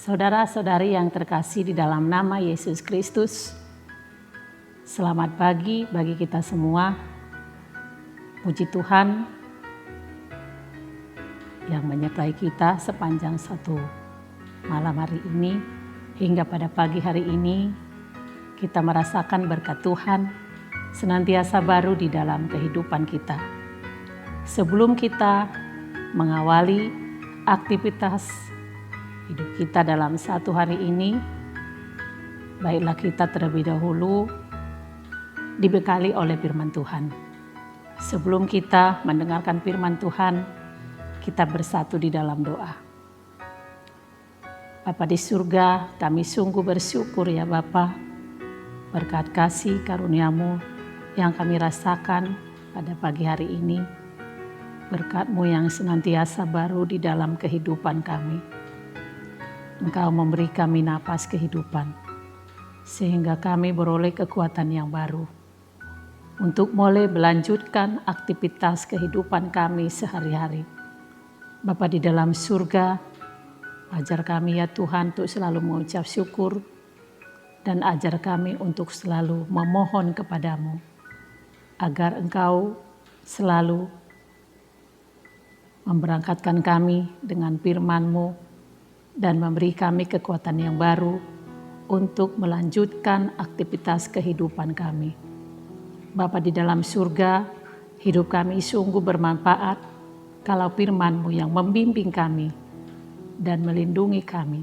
Saudara-saudari yang terkasih di dalam nama Yesus Kristus, selamat pagi bagi kita semua. Puji Tuhan yang menyertai kita sepanjang satu malam hari ini hingga pada pagi hari ini. Kita merasakan berkat Tuhan senantiasa baru di dalam kehidupan kita. Sebelum kita mengawali aktivitas hidup kita dalam satu hari ini, baiklah kita terlebih dahulu dibekali oleh firman Tuhan. Sebelum kita mendengarkan firman Tuhan, kita bersatu di dalam doa. Bapa di surga, kami sungguh bersyukur ya Bapa, berkat kasih karunia-Mu yang kami rasakan pada pagi hari ini. Berkat-Mu yang senantiasa baru di dalam kehidupan kami. Engkau memberi kami napas kehidupan, sehingga kami beroleh kekuatan yang baru untuk mulai melanjutkan aktivitas kehidupan kami sehari-hari. Bapa di dalam surga, ajar kami ya Tuhan untuk selalu mengucap syukur, dan ajar kami untuk selalu memohon kepadamu, agar Engkau selalu memberangkatkan kami dengan firman-Mu, dan memberi kami kekuatan yang baru untuk melanjutkan aktivitas kehidupan kami. Bapa di dalam surga, hidup kami sungguh bermanfaat kalau firman-Mu yang membimbing kami dan melindungi kami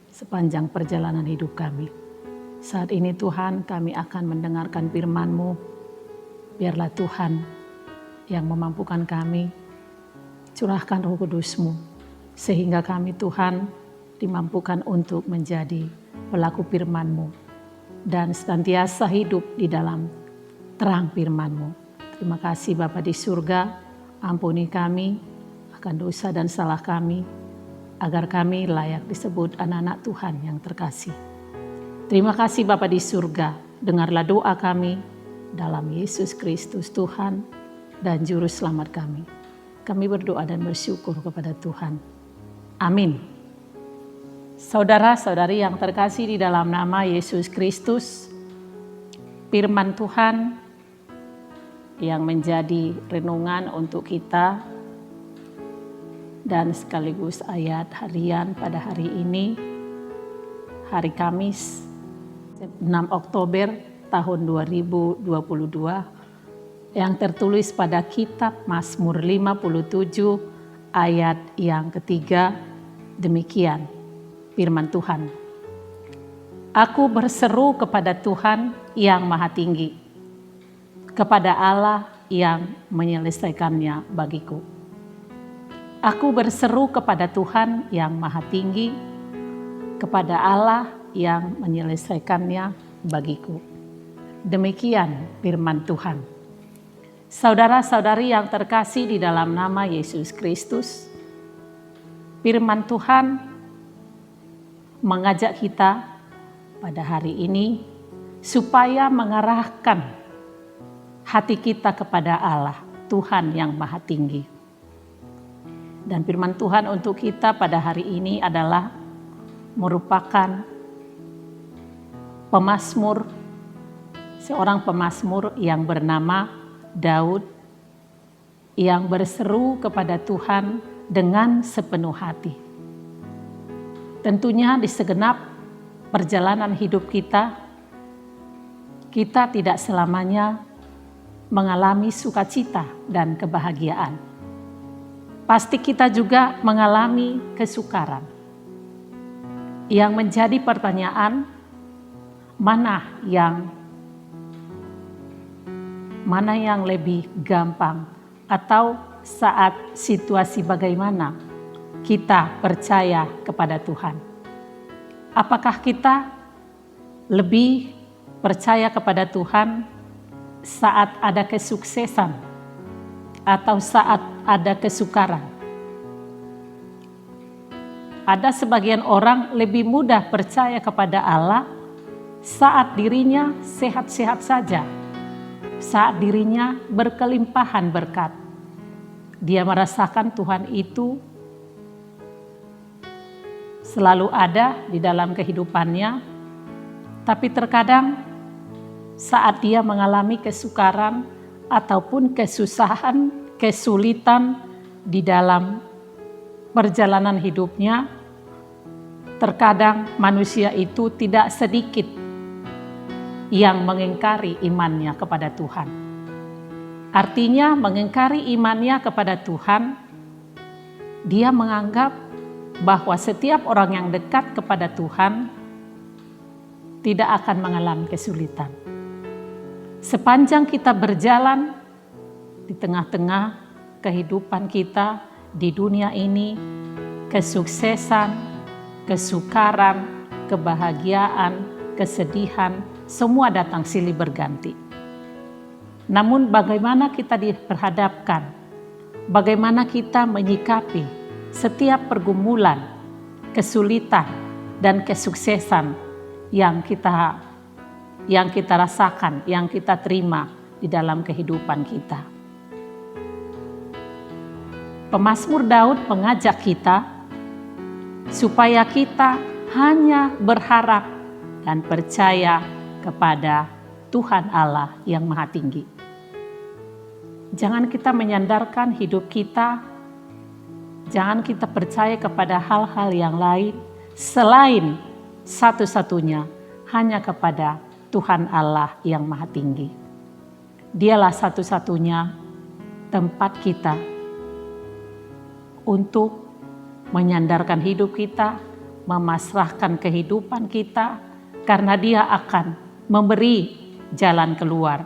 sepanjang perjalanan hidup kami. Saat ini Tuhan, kami akan mendengarkan firman-Mu. Biarlah Tuhan yang memampukan kami, curahkan Roh Kudus-Mu, sehingga kami Tuhan dimampukan untuk menjadi pelaku firman-Mu dan senantiasa hidup di dalam terang firman-Mu. Terima kasih Bapa di surga, ampuni kami akan dosa dan salah kami, agar kami layak disebut anak-anak Tuhan yang terkasih. Terima kasih Bapa di surga, dengarlah doa kami dalam Yesus Kristus Tuhan dan Juru Selamat kami. Kami berdoa dan bersyukur kepada Tuhan. Amin. Saudara-saudari yang terkasih di dalam nama Yesus Kristus, firman Tuhan yang menjadi renungan untuk kita dan sekaligus ayat harian pada hari ini, hari Kamis 6 Oktober tahun 2022, yang tertulis pada kitab Mazmur 57 ayat yang ketiga. Demikian firman Tuhan. Aku berseru kepada Tuhan yang Maha Tinggi, kepada Allah yang menyelesaikannya bagiku. Aku berseru kepada Tuhan yang Maha Tinggi, kepada Allah yang menyelesaikannya bagiku. Demikian firman Tuhan. Saudara-saudari yang terkasih di dalam nama Yesus Kristus, firman Tuhan mengajak kita pada hari ini supaya mengarahkan hati kita kepada Allah, Tuhan yang Maha Tinggi. Dan firman Tuhan untuk kita pada hari ini adalah merupakan pemazmur, seorang pemazmur yang bernama Daud, yang berseru kepada Tuhan dengan sepenuh hati. Tentunya di segenap perjalanan hidup kita, kita tidak selamanya mengalami sukacita dan kebahagiaan. Pasti kita juga mengalami kesukaran. Yang menjadi pertanyaan, mana yang lebih gampang, atau saat situasi bagaimana kita percaya kepada Tuhan? Apakah kita lebih percaya kepada Tuhan saat ada kesuksesan atau saat ada kesukaran? Ada sebagian orang lebih mudah percaya kepada Allah saat dirinya sehat-sehat saja, saat dirinya berkelimpahan berkat. Dia merasakan Tuhan itu selalu ada di dalam kehidupannya, tapi terkadang saat dia mengalami kesukaran ataupun kesusahan, kesulitan di dalam perjalanan hidupnya, terkadang manusia itu tidak sedikit yang mengingkari imannya kepada Tuhan. Artinya mengingkari imannya kepada Tuhan, dia menganggap bahwa setiap orang yang dekat kepada Tuhan tidak akan mengalami kesulitan. Sepanjang kita berjalan di tengah-tengah kehidupan kita di dunia ini, kesuksesan, kesukaran, kebahagiaan, kesedihan, semua datang silih berganti. Namun bagaimana kita diperhadapkan, bagaimana kita menyikapi setiap pergumulan, kesulitan, dan kesuksesan yang kita rasakan, yang kita terima di dalam kehidupan kita. Pemazmur Daud mengajak kita supaya kita hanya berharap dan percaya kepada Tuhan Allah yang Maha Tinggi. Jangan kita menyandarkan hidup kita, jangan kita percaya kepada hal-hal yang lain selain satu-satunya hanya kepada Tuhan Allah yang Maha Tinggi. Dialah satu-satunya tempat kita untuk menyandarkan hidup kita, memasrahkan kehidupan kita, karena Dia akan memberi jalan keluar.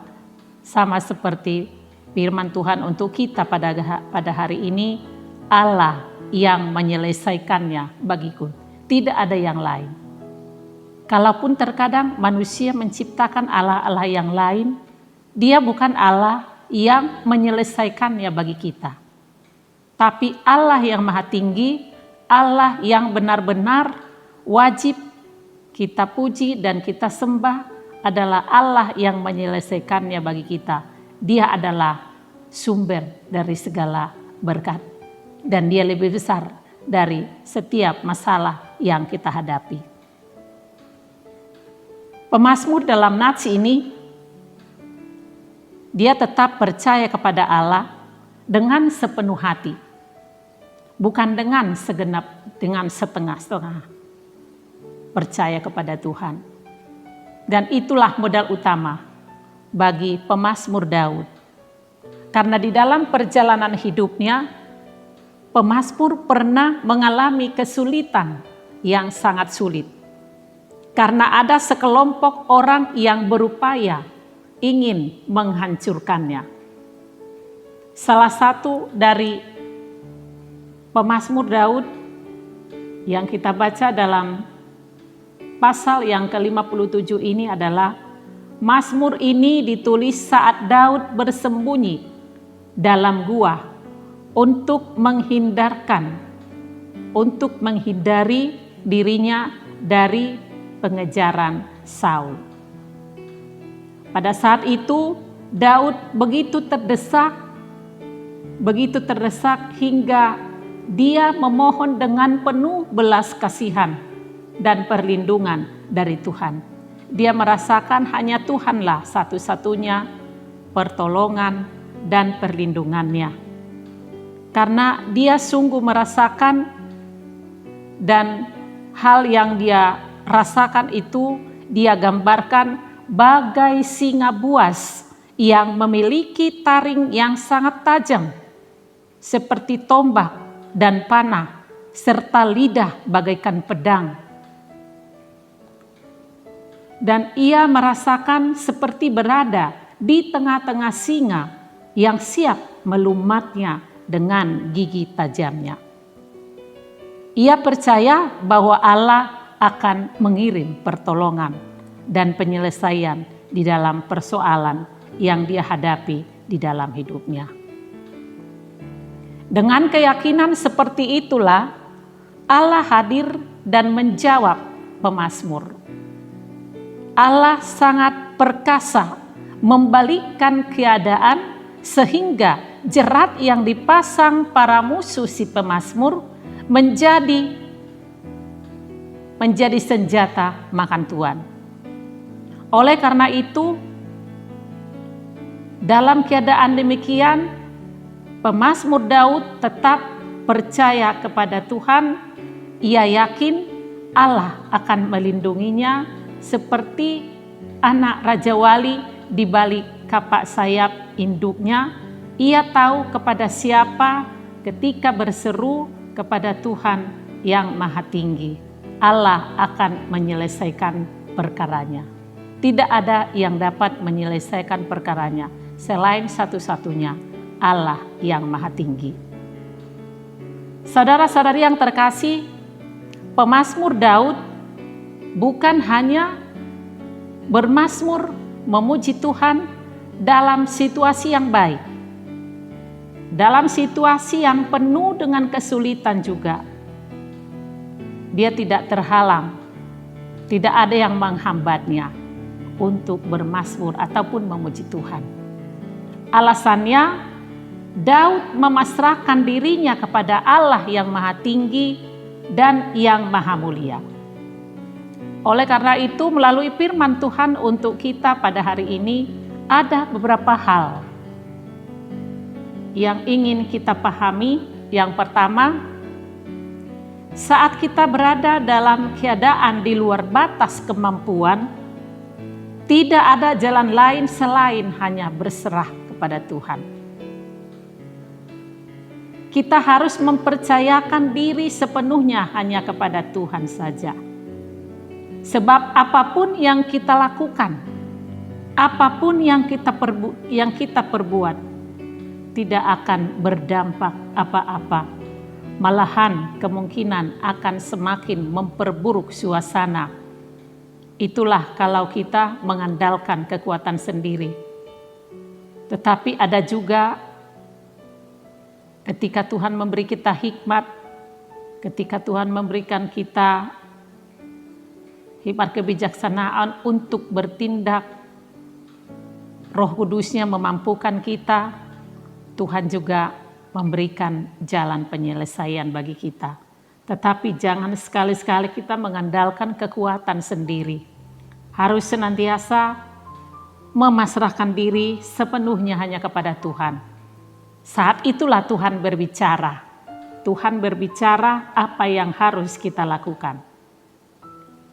Sama seperti firman Tuhan untuk kita pada hari ini, Allah yang menyelesaikannya bagiku. Tidak ada yang lain. Kalaupun terkadang manusia menciptakan Allah-Allah yang lain, Dia bukan Allah yang menyelesaikannya bagi kita. Tapi Allah yang Maha Tinggi, Allah yang benar-benar wajib kita puji dan kita sembah adalah Allah yang menyelesaikannya bagi kita. Dia adalah sumber dari segala berkat. Dan Dia lebih besar dari setiap masalah yang kita hadapi. Pemazmur dalam nats ini, dia tetap percaya kepada Allah dengan sepenuh hati. Bukan dengan setengah-setengah percaya kepada Tuhan. Dan itulah modal utama bagi pemazmur Daud. Karena di dalam perjalanan hidupnya, pemazmur pernah mengalami kesulitan yang sangat sulit. Karena ada sekelompok orang yang berupaya ingin menghancurkannya. Salah satu dari pemazmur Daud yang kita baca dalam pasal yang ke-57 ini adalah mazmur ini ditulis saat Daud bersembunyi dalam gua untuk menghindari dirinya dari pengejaran Saul. Pada saat itu Daud begitu terdesak hingga dia memohon dengan penuh belas kasihan dan perlindungan dari Tuhan. Dia merasakan hanya Tuhanlah satu-satunya pertolongan dan perlindungannya. Karena dia sungguh merasakan, dan hal yang dia rasakan itu dia gambarkan bagai singa buas yang memiliki taring yang sangat tajam seperti tombak dan panah serta lidah bagaikan pedang. Dan ia merasakan seperti berada di tengah-tengah singa yang siap melumatnya dengan gigi tajamnya. Ia percaya bahwa Allah akan mengirim pertolongan dan penyelesaian di dalam persoalan yang dia hadapi di dalam hidupnya. Dengan keyakinan seperti itulah Allah hadir dan menjawab pemazmur. Allah sangat perkasa membalikkan keadaan sehingga jerat yang dipasang para musuh si pemazmur menjadi menjadi senjata makan tuan. Oleh karena itu, dalam keadaan demikian, pemazmur Daud tetap percaya kepada Tuhan. Ia yakin Allah akan melindunginya seperti anak Raja Wali di balik kapak sayap induknya. Ia tahu kepada siapa ketika berseru kepada Tuhan yang Maha Tinggi. Allah akan menyelesaikan perkaranya. Tidak ada yang dapat menyelesaikan perkaranya selain satu-satunya, Allah yang Maha Tinggi. Saudara-saudari yang terkasih, pemazmur Daud bukan hanya bermazmur memuji Tuhan dalam situasi yang baik, dalam situasi yang penuh dengan kesulitan juga. Dia tidak terhalang, tidak ada yang menghambatnya untuk bermazmur ataupun memuji Tuhan. Alasannya, Daud memasrahkan dirinya kepada Allah yang Maha Tinggi dan yang Maha Mulia. Oleh karena itu, melalui firman Tuhan untuk kita pada hari ini, ada beberapa hal yang ingin kita pahami. Yang pertama, saat kita berada dalam keadaan di luar batas kemampuan, tidak ada jalan lain selain hanya berserah kepada Tuhan. Kita harus mempercayakan diri sepenuhnya hanya kepada Tuhan saja. Sebab apapun yang kita lakukan, apapun yang kita perbuat, tidak akan berdampak apa-apa. Malahan kemungkinan akan semakin memperburuk suasana. Itulah kalau kita mengandalkan kekuatan sendiri. Tetapi ada juga ketika Tuhan memberi kita hikmat, ketika Tuhan memberikan kita hikmat kebijaksanaan untuk bertindak, Roh Kudusnya memampukan kita, Tuhan juga memberikan jalan penyelesaian bagi kita. Tetapi jangan sekali-sekali kita mengandalkan kekuatan sendiri. Harus senantiasa memasrahkan diri sepenuhnya hanya kepada Tuhan. Saat itulah Tuhan berbicara. Tuhan berbicara apa yang harus kita lakukan.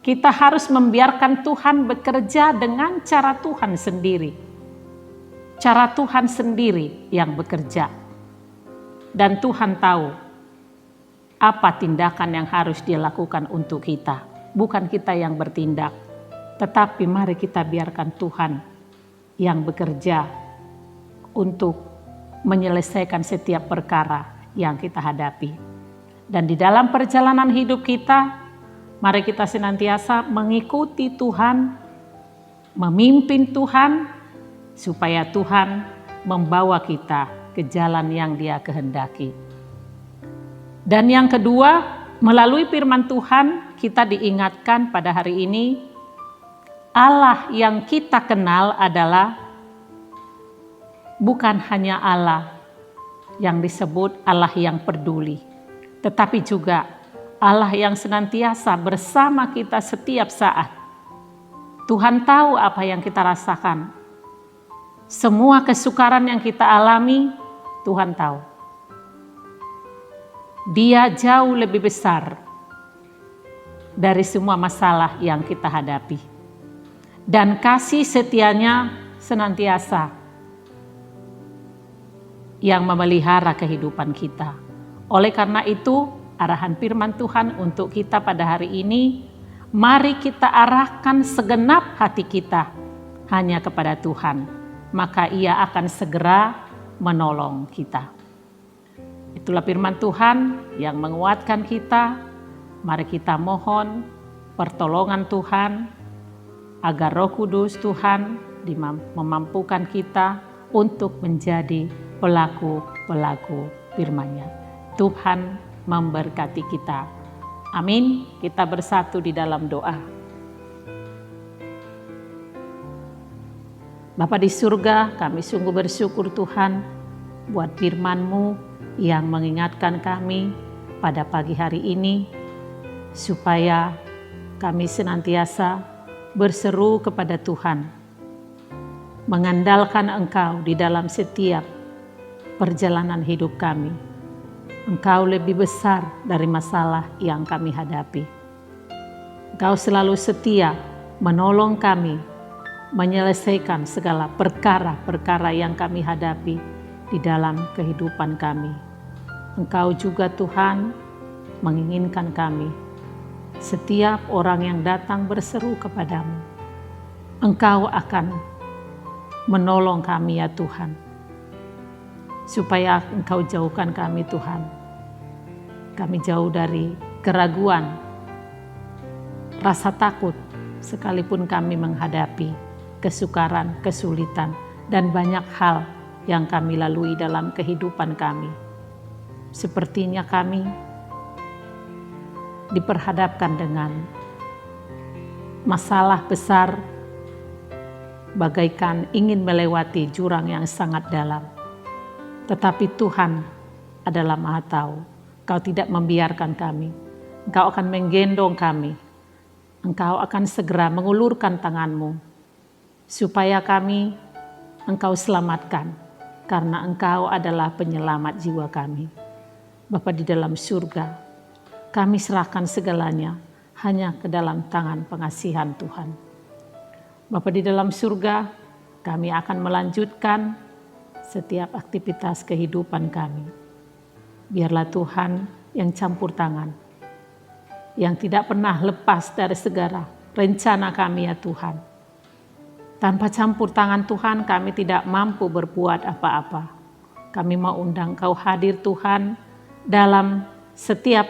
Kita harus membiarkan Tuhan bekerja dengan cara Tuhan sendiri. Cara Tuhan sendiri yang bekerja. Dan Tuhan tahu apa tindakan yang harus Dia lakukan untuk kita. Bukan kita yang bertindak. Tetapi mari kita biarkan Tuhan yang bekerja untuk menyelesaikan setiap perkara yang kita hadapi. Dan di dalam perjalanan hidup kita, mari kita senantiasa mengikuti Tuhan, memimpin Tuhan, supaya Tuhan membawa kita ke jalan yang Dia kehendaki. Dan yang kedua, melalui firman Tuhan kita diingatkan pada hari ini, Allah yang kita kenal adalah bukan hanya Allah yang disebut Allah yang peduli, tetapi juga Allah yang senantiasa bersama kita setiap saat. Tuhan tahu apa yang kita rasakan. Semua kesukaran yang kita alami, Tuhan tahu. Dia jauh lebih besar dari semua masalah yang kita hadapi. Dan kasih setianya senantiasa yang memelihara kehidupan kita. Oleh karena itu, arahan firman Tuhan untuk kita pada hari ini, mari kita arahkan segenap hati kita hanya kepada Tuhan, maka Ia akan segera menolong kita. Itulah firman Tuhan yang menguatkan kita. Mari kita mohon pertolongan Tuhan, agar Roh Kudus Tuhan memampukan kita untuk menjadi pelaku-pelaku firman-Nya. Tuhan memberkati kita. Amin. Kita bersatu di dalam doa. Bapa di surga, kami sungguh bersyukur Tuhan buat firman-Mu yang mengingatkan kami pada pagi hari ini supaya kami senantiasa berseru kepada Tuhan, mengandalkan Engkau di dalam setiap perjalanan hidup kami. Engkau lebih besar dari masalah yang kami hadapi. Engkau selalu setia menolong kami menyelesaikan segala perkara-perkara yang kami hadapi di dalam kehidupan kami. Engkau juga Tuhan menginginkan kami, setiap orang yang datang berseru kepadamu, Engkau akan menolong kami ya Tuhan, supaya Engkau jauhkan kami Tuhan. Kami jauh dari keraguan, rasa takut, sekalipun kami menghadapi kesukaran, kesulitan, dan banyak hal yang kami lalui dalam kehidupan kami. Sepertinya kami diperhadapkan dengan masalah besar, bagaikan ingin melewati jurang yang sangat dalam. Tetapi Tuhan adalah Maha Tahu. Engkau tidak membiarkan kami. Engkau akan menggendong kami. Engkau akan segera mengulurkan tangan-Mu, supaya kami Engkau selamatkan, karena Engkau adalah penyelamat jiwa kami. Bapa di dalam surga, kami serahkan segalanya hanya ke dalam tangan pengasihan Tuhan. Bapa di dalam surga, kami akan melanjutkan setiap aktivitas kehidupan kami. Biarlah Tuhan yang campur tangan, yang tidak pernah lepas dari segala rencana kami ya Tuhan. Tanpa campur tangan Tuhan, kami tidak mampu berbuat apa-apa. Kami mau undang Kau hadir Tuhan dalam setiap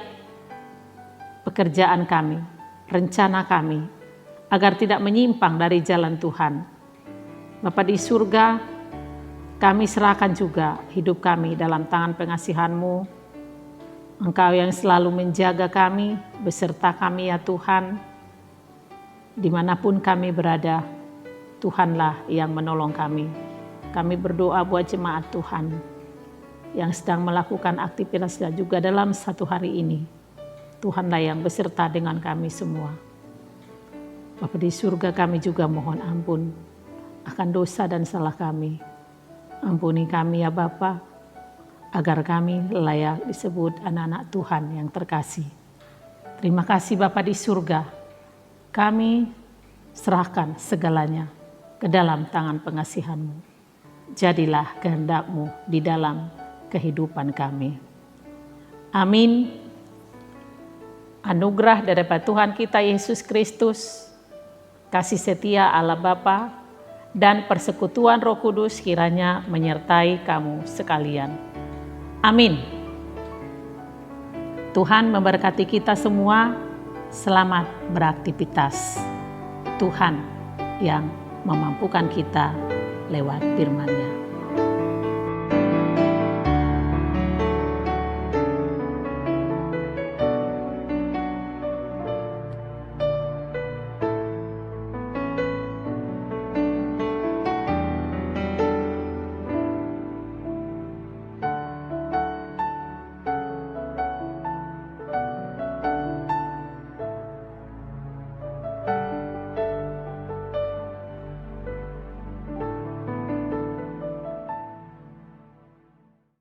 pekerjaan kami, rencana kami, agar tidak menyimpang dari jalan Tuhan. Bapa di surga, kami serahkan juga hidup kami dalam tangan pengasihan-Mu. Engkau yang selalu menjaga kami, beserta kami ya Tuhan. Dimanapun kami berada, Tuhanlah yang menolong kami. Kami berdoa buat jemaat Tuhan yang sedang melakukan aktivitasnya juga dalam satu hari ini. Tuhanlah yang beserta dengan kami semua. Bapa di surga, kami juga mohon ampun akan dosa dan salah kami. Ampuni kami ya Bapa, agar kami layak disebut anak-anak Tuhan yang terkasih. Terima kasih Bapa di surga. Kami serahkan segalanya ke dalam tangan pengasihan-Mu. Jadilah kehendak-Mu di dalam kehidupan kami. Amin. Anugerah daripada Tuhan kita Yesus Kristus, kasih setia Allah Bapa, dan persekutuan Roh Kudus kiranya menyertai kamu sekalian. Amin. Tuhan memberkati kita semua. Selamat beraktivitas. Tuhan yang memampukan kita lewat firman-Nya.